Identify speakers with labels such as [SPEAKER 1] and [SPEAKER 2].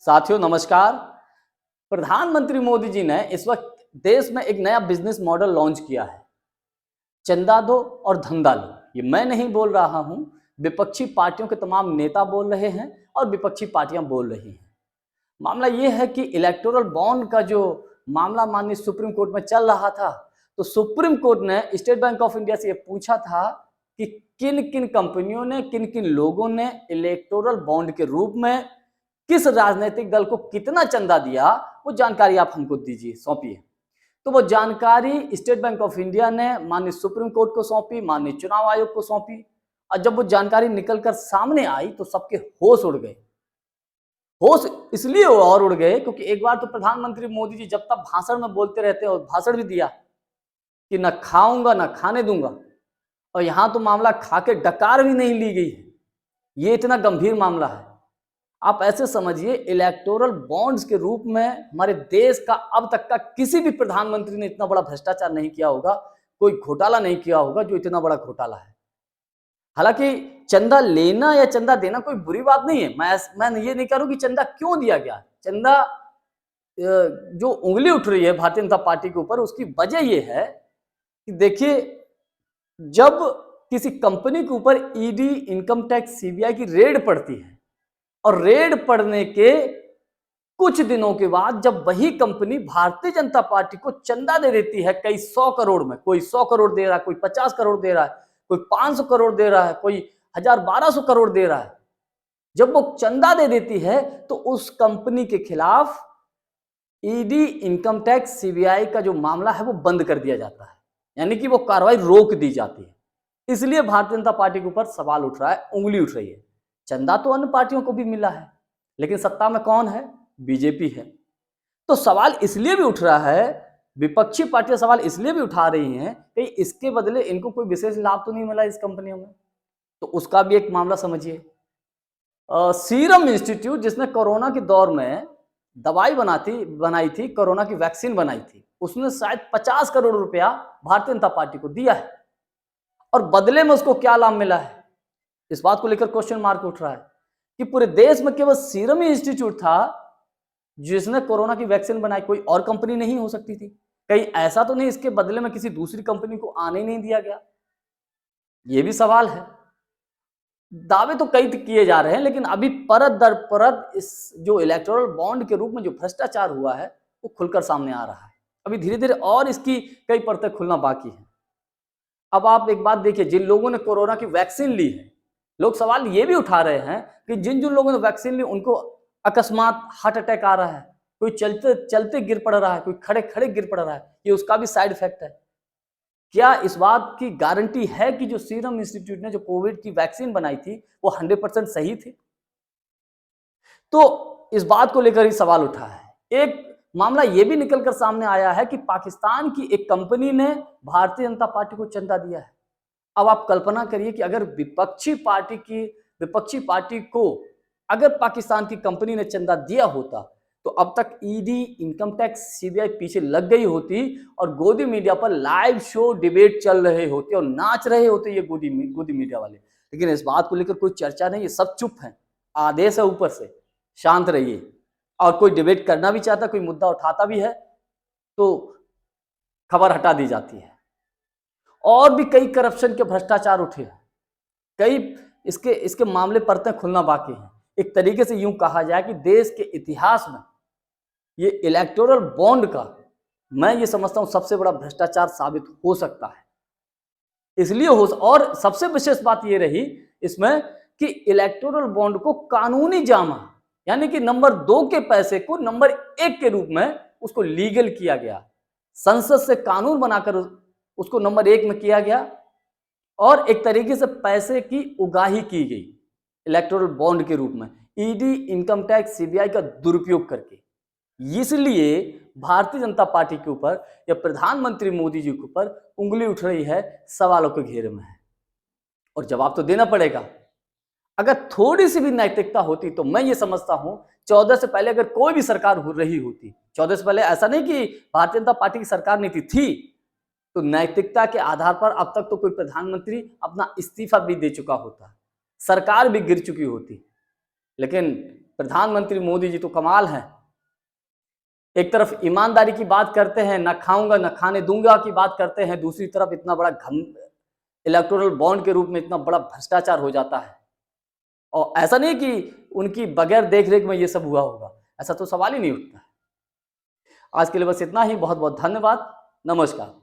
[SPEAKER 1] साथियों नमस्कार। प्रधानमंत्री मोदी जी ने इस वक्त देश में एक नया बिजनेस मॉडल लॉन्च किया है। चंदा दो और धंधा लो। ये मैं नहीं बोल रहा हूं, विपक्षी पार्टियों के तमाम नेता बोल रहे हैं और विपक्षी पार्टियां बोल रही हैं। मामला ये है कि इलेक्टोरल बॉन्ड का जो मामला माननीय सुप्रीम कोर्ट में चल रहा था, तो सुप्रीम कोर्ट ने स्टेट बैंक ऑफ इंडिया से ये पूछा था कि किन किन कंपनियों ने, किन किन लोगों ने इलेक्टोरल बॉन्ड के रूप में किस राजनीतिक दल को कितना चंदा दिया, वो जानकारी आप हमको दीजिए, सौंपिए। तो वो जानकारी स्टेट बैंक ऑफ इंडिया ने माननीय सुप्रीम कोर्ट को सौंपी, माननीय चुनाव आयोग को सौंपी। और जब वो जानकारी निकलकर सामने आई तो सबके होश उड़ गए। होश इसलिए और उड़ गए क्योंकि एक बार तो प्रधानमंत्री मोदी जी जब तक भाषण में बोलते रहते हैं, और भाषण भी दिया कि न खाऊंगा न खाने दूंगा, और यहां तो मामला खा के डकार भी नहीं ली गई है। ये इतना गंभीर मामला है। आप ऐसे समझिए, इलेक्टोरल बॉन्ड्स के रूप में हमारे देश का अब तक का किसी भी प्रधानमंत्री ने इतना बड़ा भ्रष्टाचार नहीं किया होगा, कोई घोटाला नहीं किया होगा जो इतना बड़ा घोटाला है। हालांकि चंदा लेना या चंदा देना कोई बुरी बात नहीं है। मैं ये नहीं कह रहा हूं कि चंदा क्यों दिया गया। चंदा जो उंगली उठ रही है भारतीय जनता पार्टी के ऊपर, उसकी वजह यह है कि देखिए, जब किसी कंपनी के ऊपर ईडी, इनकम टैक्स, सीबीआई की रेड पड़ती है, और रेड पड़ने के कुछ दिनों के बाद जब वही कंपनी भारतीय जनता पार्टी को चंदा दे देती है कई 100 करोड़ में, कोई 100 करोड़ दे रहा है, कोई 50 करोड़ दे रहा है, कोई 500 करोड़ दे रहा है, कोई 1000-1200 करोड़ दे रहा है, जब वो चंदा दे देती है तो उस कंपनी के खिलाफ ईडी, इनकम टैक्स, सीबीआई का जो मामला है वो बंद कर दिया जाता है, यानी कि वो कार्रवाई रोक दी जाती है। इसलिए भारतीय जनता पार्टी के ऊपर सवाल उठ रहा है, उंगली उठ रही है। चंदा तो अन्य पार्टियों को भी मिला है, लेकिन सत्ता में कौन है? बीजेपी है। तो सवाल इसलिए भी उठ रहा है, विपक्षी पार्टियां सवाल इसलिए भी उठा रही हैं कि इसके बदले इनको कोई विशेष लाभ तो नहीं मिला इस कंपनियों में। तो उसका भी एक मामला समझिए। सीरम इंस्टीट्यूट, जिसने कोरोना के दौर में दवाई बनाई थी, कोरोना की वैक्सीन बनाई थी, उसने शायद 50 करोड़ रुपया भारतीय जनता पार्टी को दिया है, और बदले में उसको क्या लाभ मिला है, इस बात को लेकर क्वेश्चन मार्क उठ रहा है कि पूरे देश में केवल सीरम इंस्टीट्यूट था जिसने कोरोना की वैक्सीन बनाई, कोई और कंपनी नहीं हो सकती थी? कहीं ऐसा तो नहीं इसके बदले में किसी दूसरी कंपनी को आने ही नहीं दिया गया? यह भी सवाल है। दावे तो कई किए जा रहे हैं, लेकिन अभी परत दर परत इस जो इलेक्टोरल बॉन्ड के रूप में जो भ्रष्टाचार हुआ है वो खुलकर सामने आ रहा है। अभी धीरे धीरे और इसकी कई परतें खुलना बाकी है। अब आप एक बात देखिए, जिन लोगों ने कोरोना की वैक्सीन ली है, लोग सवाल ये भी उठा रहे हैं कि जिन जिन लोगों ने वैक्सीन ली उनको अकस्मात हार्ट अटैक आ रहा है, कोई चलते चलते गिर पड़ रहा है, कोई खड़े खड़े गिर पड़ रहा है, ये उसका भी साइड इफेक्ट है। क्या इस बात की गारंटी है कि जो सीरम इंस्टीट्यूट ने जो कोविड की वैक्सीन बनाई थी वो 100% सही थी? तो इस बात को लेकर ही सवाल उठा है। एक मामला यह भी निकलकर सामने आया है कि पाकिस्तान की एक कंपनी ने भारतीय जनता पार्टी को चंदा दिया है। अब आप कल्पना करिए कि अगर विपक्षी पार्टी को अगर पाकिस्तान की कंपनी ने चंदा दिया होता तो अब तक ईडी, इनकम टैक्स, सीबीआई पीछे लग गई होती और गोदी मीडिया पर लाइव शो डिबेट चल रहे होते और नाच रहे होते ये गोदी मीडिया वाले। लेकिन इस बात को लेकर कोई चर्चा नहीं है, सब चुप हैं। आदेश है ऊपर से, शांत रहिए। और कोई डिबेट करना भी चाहता, कोई मुद्दा उठाता भी है तो खबर हटा दी जाती है। और भी कई करप्शन के भ्रष्टाचार उठे हैं, कई इसके मामले परतें खुलना बाकी हैं। एक तरीके से यूं कहा जाए कि देश के इतिहास में ये इलेक्टोरल बॉन्ड का, मैं ये समझता हूं, सबसे बड़ा भ्रष्टाचार साबित हो सकता है। इसलिए और सबसे विशेष बात ये रही इसमें कि इलेक्टोरल बॉन्ड को कानूनी जामा, यानी कि नंबर 2 के पैसे को नंबर 1 के रूप में उसको लीगल किया गया। संसद से कानून बनाकर उसको नंबर 1 में किया गया और एक तरीके से पैसे की उगाही की गई इलेक्टोरल बॉन्ड के रूप में, ईडी, इनकम टैक्स, सीबीआई का दुरुपयोग करके। इसलिए भारतीय जनता पार्टी के ऊपर या प्रधानमंत्री मोदी जी के ऊपर उंगली उठ रही है, सवालों के घेरे में है, और जवाब तो देना पड़ेगा। अगर थोड़ी सी भी नैतिकता होती तो मैं ये समझता हूं 14 से पहले अगर कोई भी सरकार हो रही होती, 14 से पहले ऐसा नहीं कि भारतीय जनता पार्टी की सरकार नहीं थी, तो नैतिकता के आधार पर अब तक तो कोई प्रधानमंत्री अपना इस्तीफा भी दे चुका होता, सरकार भी गिर चुकी होती। लेकिन प्रधानमंत्री मोदी जी तो कमाल हैं। एक तरफ ईमानदारी की बात करते हैं, ना खाऊंगा ना खाने दूंगा की बात करते हैं, दूसरी तरफ इतना बड़ा इलेक्टोरल बॉन्ड के रूप में इतना बड़ा भ्रष्टाचार हो जाता है। और ऐसा नहीं कि उनकी बगैर देख रेख में ये सब हुआ होगा, ऐसा तो सवाल ही नहीं उठता। आज के लिए बस इतना ही। बहुत बहुत धन्यवाद। नमस्कार।